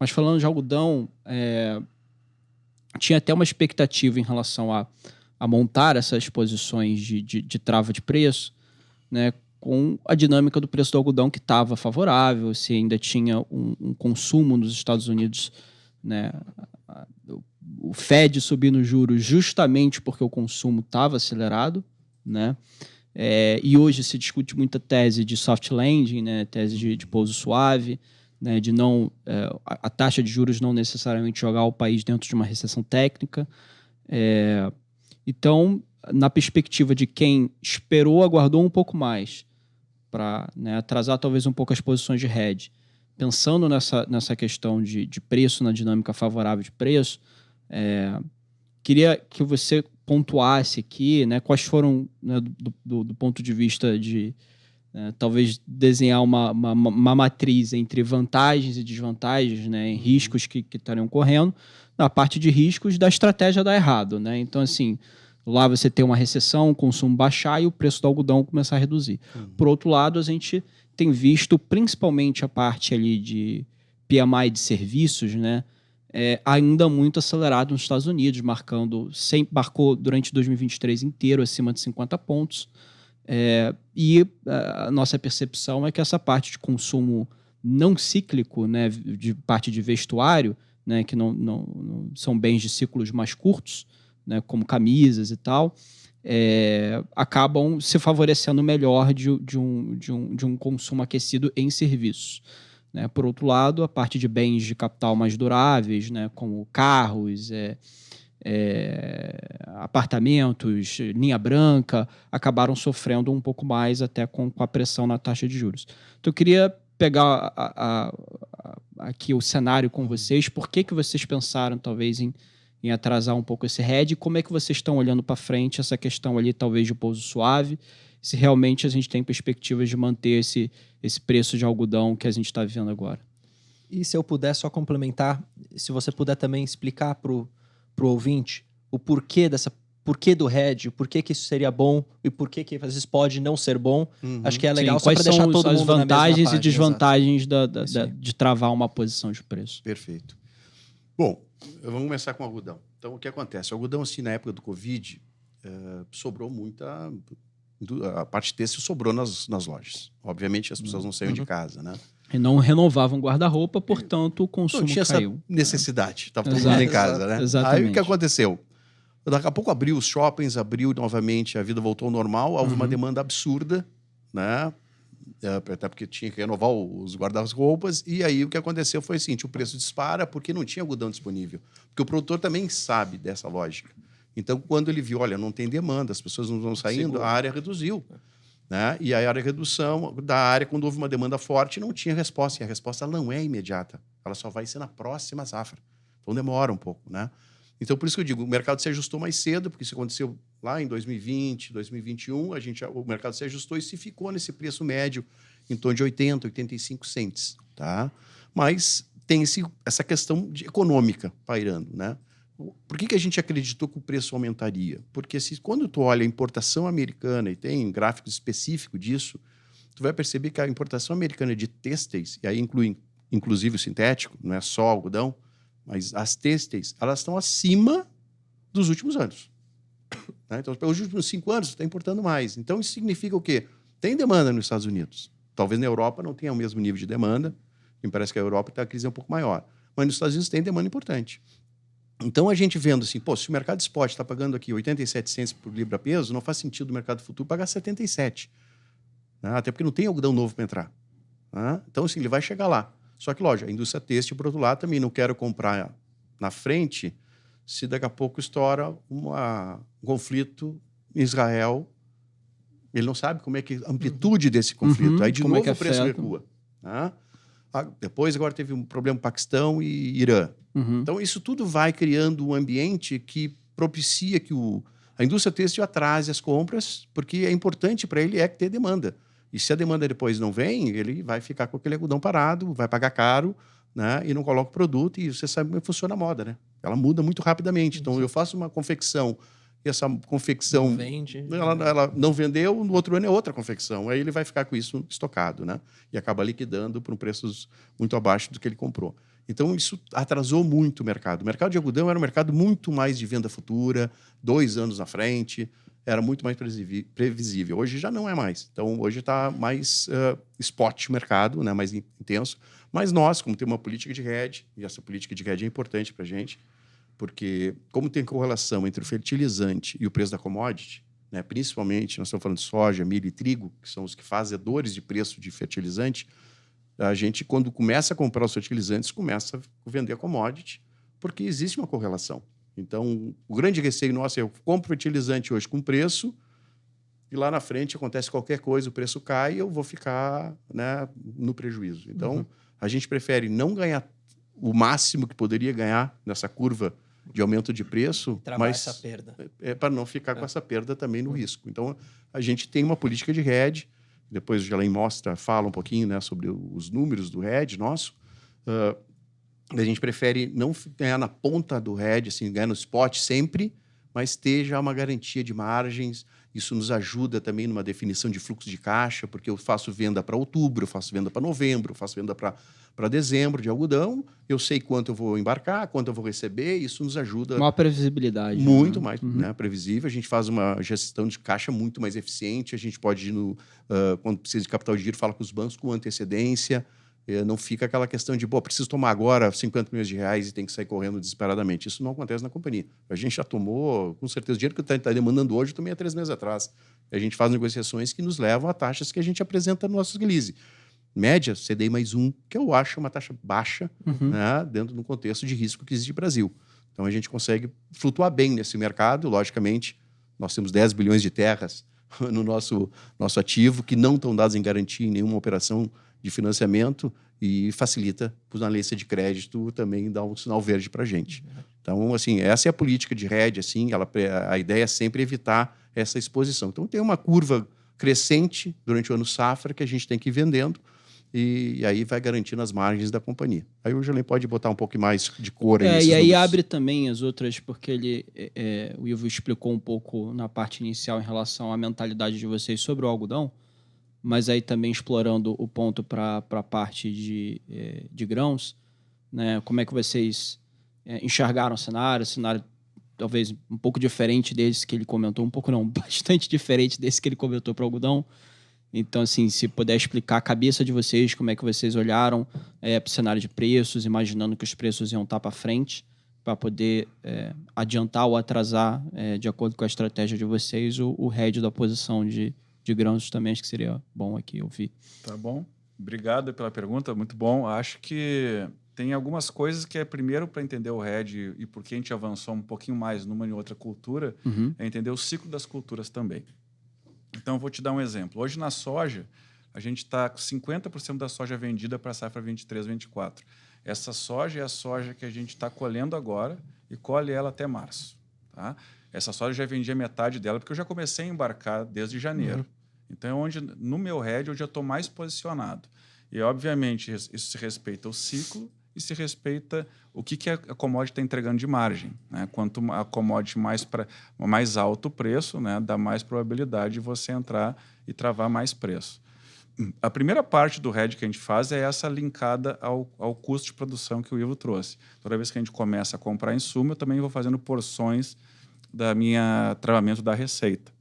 Mas falando de algodão, tinha até uma expectativa em relação a montar essas posições de trava de preço, né, com a dinâmica do preço do algodão que estava favorável, se ainda tinha um consumo nos Estados Unidos, né, o Fed subindo os juros justamente porque o consumo estava acelerado, né, e hoje se discute muita tese de soft landing, né, tese de pouso suave, né, de não a taxa de juros não necessariamente jogar o país dentro de uma recessão técnica. Então, na perspectiva de quem esperou, aguardou um pouco mais para, né, atrasar talvez um pouco as posições de hedge, pensando nessa questão de preço, na dinâmica favorável de preço, queria que você pontuasse aqui, né, quais foram, né, do ponto de vista de talvez desenhar uma matriz entre vantagens e desvantagens, né, em riscos que estariam correndo, na parte de riscos da estratégia dar errado, né? Então, assim, lá você tem uma recessão, o consumo baixar e o preço do algodão começar a reduzir. Por outro lado, a gente tem visto principalmente a parte ali de PMI de serviços, né, ainda muito acelerado nos Estados Unidos, marcou durante 2023 inteiro acima de 50 pontos. E a nossa percepção é que essa parte de consumo não cíclico, né, de parte de vestuário, né, que não são bens de ciclos mais curtos, né, como camisas e tal, acabam se favorecendo melhor de um consumo aquecido em serviços. Né? Por outro lado, a parte de bens de capital mais duráveis, né, como carros, apartamentos, linha branca, acabaram sofrendo um pouco mais até com a pressão na taxa de juros. Então, eu queria pegar aqui o cenário com vocês. Por que vocês pensaram, talvez, em atrasar um pouco esse hedge? E como é que vocês estão olhando para frente essa questão ali, talvez, de pouso suave? Se realmente a gente tem perspectivas de manter esse preço de algodão que a gente está vivendo agora. E se eu puder só complementar, se você puder também explicar para o ouvinte o porquê do hedge, o porquê que isso seria bom e por que às vezes pode não ser bom. Acho que é legal. Sim, só para deixar todo mundo as vantagens e desvantagens de travar uma posição de preço. Perfeito. Bom, vamos começar com o algodão. Então, o que acontece? O algodão, assim, na época do Covid, sobrou muita... A parte têxtil sobrou nas lojas. Obviamente, as pessoas não saíam de casa, né? E não renovavam guarda-roupa, portanto, o consumo não tinha caiu. Essa necessidade. Estava todo mundo em casa, né? Exatamente. Aí, o que aconteceu? Daqui a pouco abriu os shoppings, abriu novamente, a vida voltou ao normal, houve uma demanda absurda, né? Até porque tinha que renovar os guarda-roupas, e aí o que aconteceu foi assim, o preço dispara porque não tinha algodão disponível. Porque o produtor também sabe dessa lógica. Então, quando ele viu, olha, não tem demanda, as pessoas não estão saindo, a área reduziu. Né? E aí a redução da área, quando houve uma demanda forte, não tinha resposta. E a resposta não é imediata. Ela só vai ser na próxima safra. Então, demora um pouco, né? Então, por isso que eu digo, o mercado se ajustou mais cedo, porque isso aconteceu lá em 2020, 2021, o mercado se ajustou e se ficou nesse preço médio em torno de 80, 85 cents. Tá? Mas tem essa questão econômica pairando, né? Por que a gente acreditou que o preço aumentaria? Porque quando tu olha a importação americana, e tem gráficos específicos disso, tu vai perceber que a importação americana de têxteis, e aí inclui inclusive o sintético, não é só algodão, mas as têxteis, elas estão acima dos últimos anos. Né? Então, pelos últimos 5 anos, está importando mais. Então, isso significa o quê? Tem demanda nos Estados Unidos. Talvez na Europa não tenha o mesmo nível de demanda. Me parece que a Europa está a crise um pouco maior. Mas nos Estados Unidos tem demanda importante. Então, a gente vendo assim, se o mercado spot está pagando aqui 87 cents por libra-peso, não faz sentido o mercado futuro pagar 77. Né? Até porque não tem algodão novo para entrar. Né? Então, assim, ele vai chegar lá. Só que, lógico, a indústria têxtil, por outro lado, também não quero comprar na frente se daqui a pouco estoura um conflito em Israel. Ele não sabe como é que a amplitude desse conflito. Aí, de novo, o preço recua. Né? Depois, agora teve um problema no Paquistão e Irã. Então, isso tudo vai criando um ambiente que propicia que a indústria têxtil atrase as compras, porque é importante para ele ter demanda. E se a demanda depois não vem, ele vai ficar com aquele algodão parado, vai pagar caro, né, e não coloca o produto. E você sabe como funciona a moda, né? Ela muda muito rapidamente. Então, eu faço uma confecção e essa confecção não vende, ela não vendeu, no outro ano é outra confecção. Aí ele vai ficar com isso estocado, né? E acaba liquidando por preços muito abaixo do que ele comprou. Então, isso atrasou muito o mercado. O mercado de algodão era um mercado muito mais de venda futura, 2 anos na frente, era muito mais previsível. Hoje já não é mais. Então, hoje está mais spot o mercado, né, mais intenso. Mas nós, como temos uma política de hedge, e essa política de hedge é importante para a gente, porque como tem correlação entre o fertilizante e o preço da commodity, né, principalmente, nós estamos falando de soja, milho e trigo, que são os que fazedores de preço de fertilizante, a gente, quando começa a comprar os fertilizantes, começa a vender commodity, porque existe uma correlação. Então, o grande receio nosso é eu compro fertilizante hoje com preço e lá na frente acontece qualquer coisa, o preço cai e eu vou ficar, né, no prejuízo. Então, a gente prefere não ganhar o máximo que poderia ganhar nessa curva de aumento de preço, Travar mas essa perda. para não ficar com essa perda também no risco. Então, a gente tem uma política de hedge. Depois o Gelen fala um pouquinho, né, sobre os números do hedge nosso. A gente prefere não ganhar na ponta do hedge, assim, ganhar no spot sempre, mas ter já uma garantia de margens. Isso nos ajuda também numa definição de fluxo de caixa, porque eu faço venda para outubro, eu faço venda para novembro, eu faço venda para dezembro de algodão, eu sei quanto eu vou embarcar, quanto eu vou receber, isso nos ajuda... Maior previsibilidade. Muito mais, né, previsível. A gente faz uma gestão de caixa muito mais eficiente, a gente pode ir quando precisa de capital de giro, fala com os bancos com antecedência, não fica aquela questão de, preciso tomar agora 50 milhões de reais e tem que sair correndo desesperadamente. Isso não acontece na companhia. A gente já tomou, com certeza, o dinheiro que está demandando hoje, eu tomei há 3 meses atrás. A gente faz negociações que nos levam a taxas que a gente apresenta no nosso release. Média, CDI mais 1, que eu acho uma taxa baixa, né, dentro do contexto de risco que existe no Brasil. Então, a gente consegue flutuar bem nesse mercado. Logicamente, nós temos 10 bilhões de terras no nosso ativo que não estão dados em garantia em nenhuma operação de financiamento e facilita para a analista de crédito também dar um sinal verde para a gente. Então, assim, essa é a política de hedge, assim, a ideia é sempre evitar essa exposição. Então, tem uma curva crescente durante o ano safra que a gente tem que ir vendendo e aí vai garantindo as margens da companhia. Aí o Gelen pode botar um pouco mais de cor aí nesses e aí números. abre também as outras, porque o Ivo explicou um pouco na parte inicial em relação à mentalidade de vocês sobre o algodão, mas aí também explorando o ponto para a parte de grãos, né? Como é que vocês enxergaram o cenário talvez um pouco diferente desse que ele comentou, um pouco não, bastante diferente desse que ele comentou para o algodão. Então, assim, se puder explicar a cabeça de vocês, como é que vocês olharam para o cenário de preços, imaginando que os preços iam estar para frente, para poder adiantar ou atrasar, de acordo com a estratégia de vocês, o hedge da posição de grãos também, acho que seria bom aqui ouvir. Tá bom. Obrigado pela pergunta, muito bom. Acho que tem algumas coisas que primeiro, para entender o hedge e por que a gente avançou um pouquinho mais numa e outra cultura, é entender o ciclo das culturas também. Então, eu vou te dar um exemplo. Hoje, na soja, a gente está com 50% da soja vendida para a safra 23-24. Essa soja é a soja que a gente está colhendo agora e colhe ela até março. Tá? Essa soja eu já vendi a metade dela, porque eu já comecei a embarcar desde janeiro. Então, no meu hedge, eu já estou mais posicionado. E, obviamente, isso se respeita o ciclo e se respeita o que a commodity está entregando de margem. Né? Quanto a commodity mais alto o preço, né, dá mais probabilidade de você entrar e travar mais preço. A primeira parte do hedge que a gente faz é essa linkada ao custo de produção que o Ivo trouxe. Toda vez que a gente começa a comprar insumo, eu também vou fazendo porções da minha travamento da receita.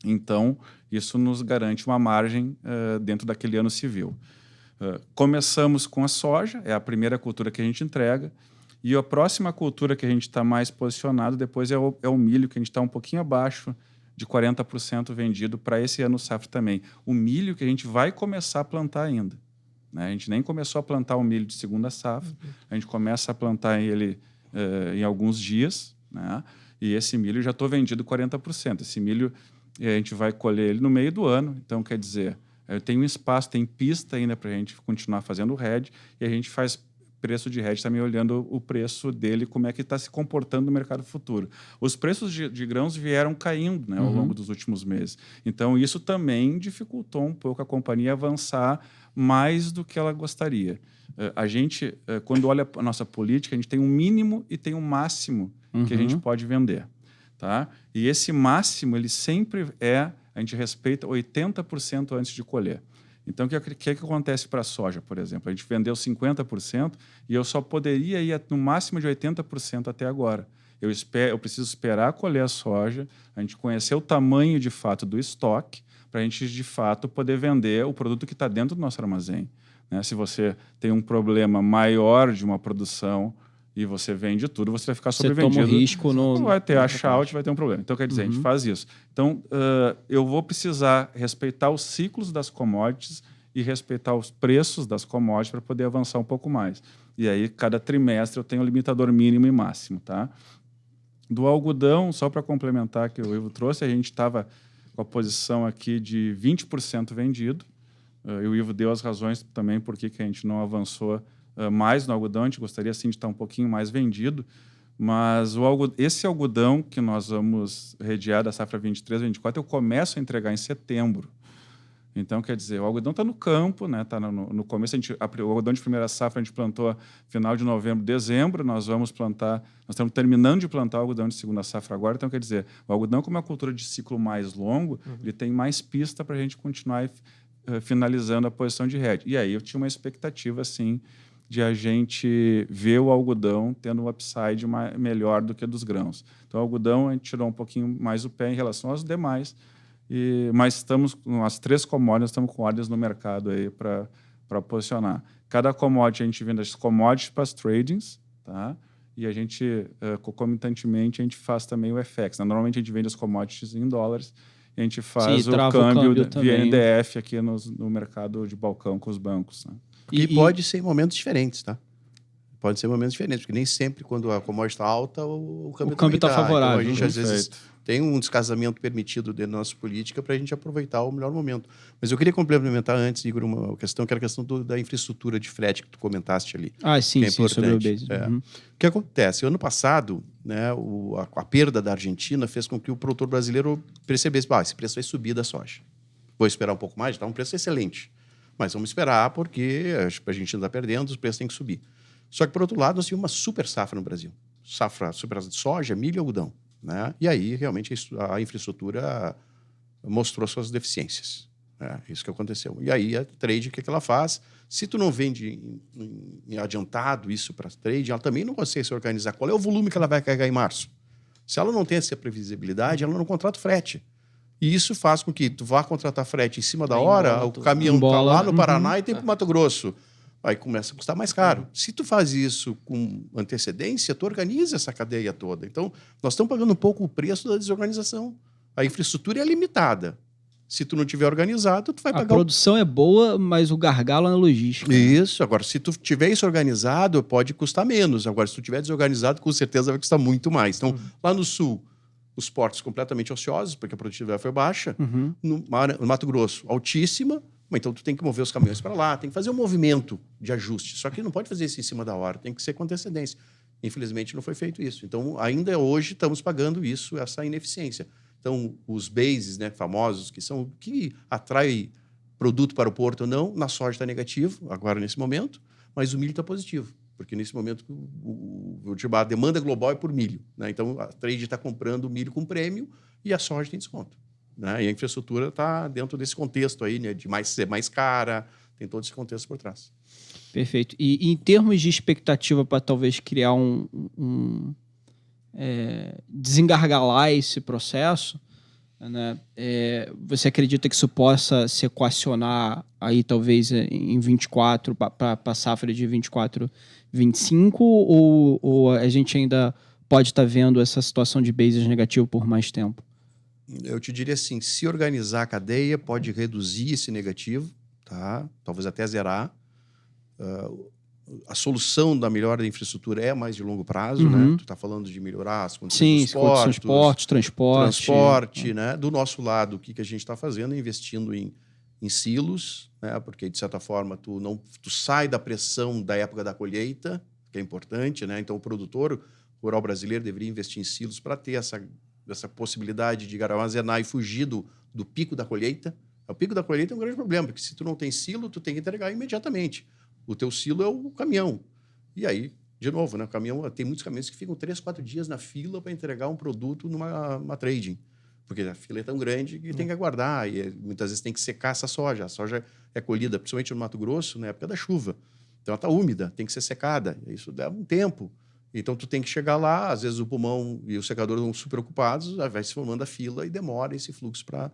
Então, isso nos garante uma margem dentro daquele ano civil. Começamos com a soja, é a primeira cultura que a gente entrega, e a próxima cultura que a gente está mais posicionado depois é o milho, que a gente está um pouquinho abaixo de 40% vendido para esse ano safra também. O milho que a gente vai começar a plantar ainda. Né? A gente nem começou a plantar o milho de segunda safra, a gente começa a plantar ele em alguns dias, né? E esse milho já estou vendido 40%. Esse milho a gente vai colher ele no meio do ano, então quer dizer, tem um espaço, tem pista ainda para a gente continuar fazendo o hedge, e a gente faz preço de hedge também olhando o preço dele, como é que está se comportando no mercado futuro. Os preços de grãos vieram caindo, né, ao longo dos últimos meses. Então, isso também dificultou um pouco a companhia avançar mais do que ela gostaria. A gente, quando olha a nossa política, a gente tem um mínimo e tem um máximo que a gente pode vender. Tá? E esse máximo, ele sempre a gente respeita 80% antes de colher. Então, o que acontece para a soja, por exemplo? A gente vendeu 50% e eu só poderia ir no máximo de 80% até agora. Eu preciso esperar colher a soja, a gente conhecer o tamanho de fato do estoque, para a gente, de fato, poder vender o produto que está dentro do nosso armazém. Né? Se você tem um problema maior de uma produção e você vende tudo, você vai ficar sobrevendido. Você toma um risco não vai ter shout, vai ter um problema. Então, quer dizer, a gente faz isso. Então, eu vou precisar respeitar os ciclos das commodities e respeitar os preços das commodities para poder avançar um pouco mais. E aí, cada trimestre, eu tenho um limitador mínimo e máximo. Tá? Do algodão, só para complementar que o Ivo trouxe, a gente estava com a posição aqui de 20% vendido. E o Ivo deu as razões também por que a gente não avançou mais no algodão. A gente gostaria, sim, de estar um pouquinho mais vendido. Mas esse algodão que nós vamos redear da safra 23, 24, eu começo a entregar em setembro. Então, quer dizer, o algodão está no campo, né? Está no começo. O algodão de primeira safra a gente plantou final de novembro, dezembro. Nós estamos terminando de plantar o algodão de segunda safra agora. Então, quer dizer, o algodão, como é uma cultura de ciclo mais longo, ele tem mais pista para a gente continuar finalizando a posição de hedge. E aí eu tinha uma expectativa, assim, de a gente ver o algodão tendo um upside melhor do que dos grãos. Então, o algodão a gente tirou um pouquinho mais o pé em relação aos demais. Mas estamos com as 3 commodities, estamos com ordens no mercado aí para posicionar. Cada commodity a gente vende as commodities para as tradings, tá? E a gente, concomitantemente, a gente faz também o FX. Né? Normalmente a gente vende as commodities em dólares e a gente faz o câmbio via NDF aqui no mercado de balcão com os bancos. Né? E pode ser em momentos diferentes, tá? Pode ser momentos diferentes, porque nem sempre, quando a commodity está alta, o câmbio está favorável. Então, a gente, às vezes, tem um descasamento permitido dentro da nossa política para a gente aproveitar o melhor momento. Mas eu queria complementar antes, Igor, uma questão, que era a questão da infraestrutura de frete que tu comentaste ali. Sim, sim, sobre o base. O que acontece? Ano passado, né, a perda da Argentina fez com que o produtor brasileiro percebesse, esse preço vai subir da soja. Vou esperar um pouco mais, está um preço excelente. Mas vamos esperar, porque a gente está perdendo, os preços têm que subir. Só que, por outro lado, nós tínhamos uma super safra no Brasil. Super de soja, milho e algodão. Né? E aí, realmente, a infraestrutura mostrou suas deficiências. Isso que aconteceu. E aí, a trade, o que ela faz? Se tu não vende em adiantado isso para a trade, ela também não consegue se organizar. Qual é o volume que ela vai carregar em março? Se ela não tem essa previsibilidade, ela não contrata frete. E isso faz com que tu vá contratar frete em cima da hora, o caminhão está lá no Paraná e tem para o Mato Grosso. Aí começa a custar mais caro. Se tu faz isso com antecedência, tu organiza essa cadeia toda. Então, nós estamos pagando um pouco o preço da desorganização. A infraestrutura é limitada. Se tu não tiver organizado, tu vai pagar... A produção é boa, mas o gargalo é na logística. Isso. Agora, se tu tiver isso organizado, pode custar menos. Agora, se tu tiver desorganizado, com certeza vai custar muito mais. Então, lá no Sul, os portos completamente ociosos, porque a produtividade foi baixa. No Mato Grosso, altíssima. Então, tu tem que mover os caminhões para lá, tem que fazer um movimento de ajuste. Só que não pode fazer isso em cima da hora, tem que ser com antecedência. Infelizmente, não foi feito isso. Então, ainda hoje, estamos pagando isso, essa ineficiência. Então, os bases, né, famosos, que atraem produto para o porto ou não, na soja está negativo, agora nesse momento, mas o milho está positivo. Porque nesse momento a demanda global é por milho. Né? Então, a trade está comprando milho com prêmio e a soja tem desconto. Né? E a infraestrutura está dentro desse contexto aí, né, de ser mais cara, tem todo esse contexto por trás. Perfeito. E em termos de expectativa para talvez criar desengargalar esse processo, né, você acredita que isso possa se equacionar aí talvez em 24 para a safra de 24, 25 ou a gente ainda pode estar vendo essa situação de bases negativo por mais tempo? Eu te diria assim, se organizar a cadeia, pode reduzir esse negativo, tá? Talvez até zerar. A solução da melhora da infraestrutura é mais de longo prazo, né? Tu está falando de melhorar as condições dos portos, transporte, né? Do nosso lado, o que a gente está fazendo é investindo em silos, né? Porque, de certa forma, tu sai da pressão da época da colheita, que é importante, né? Então, o produtor rural brasileiro deveria investir em silos para ter essa possibilidade de armazenar e fugir do pico da colheita. O pico da colheita é um grande problema, porque se tu não tem silo, tu tem que entregar imediatamente. O teu silo é o caminhão. E aí, de novo, né, o caminhão, tem muitos caminhões que ficam 3, 4 dias na fila para entregar um produto numa trading. porque a fila é tão grande que tem que aguardar. E muitas vezes tem que secar essa soja. A soja é colhida, principalmente no Mato Grosso, na época da chuva. Então ela está úmida, tem que ser secada. Isso leva um tempo. Então tu tem que chegar lá, às vezes o pulmão e o secador estão super ocupados, aí vai se formando a fila e demora esse fluxo para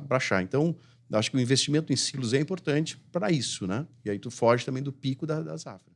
achar. Então, acho que o investimento em silos é importante para isso, né? E aí tu foge também do pico da safra.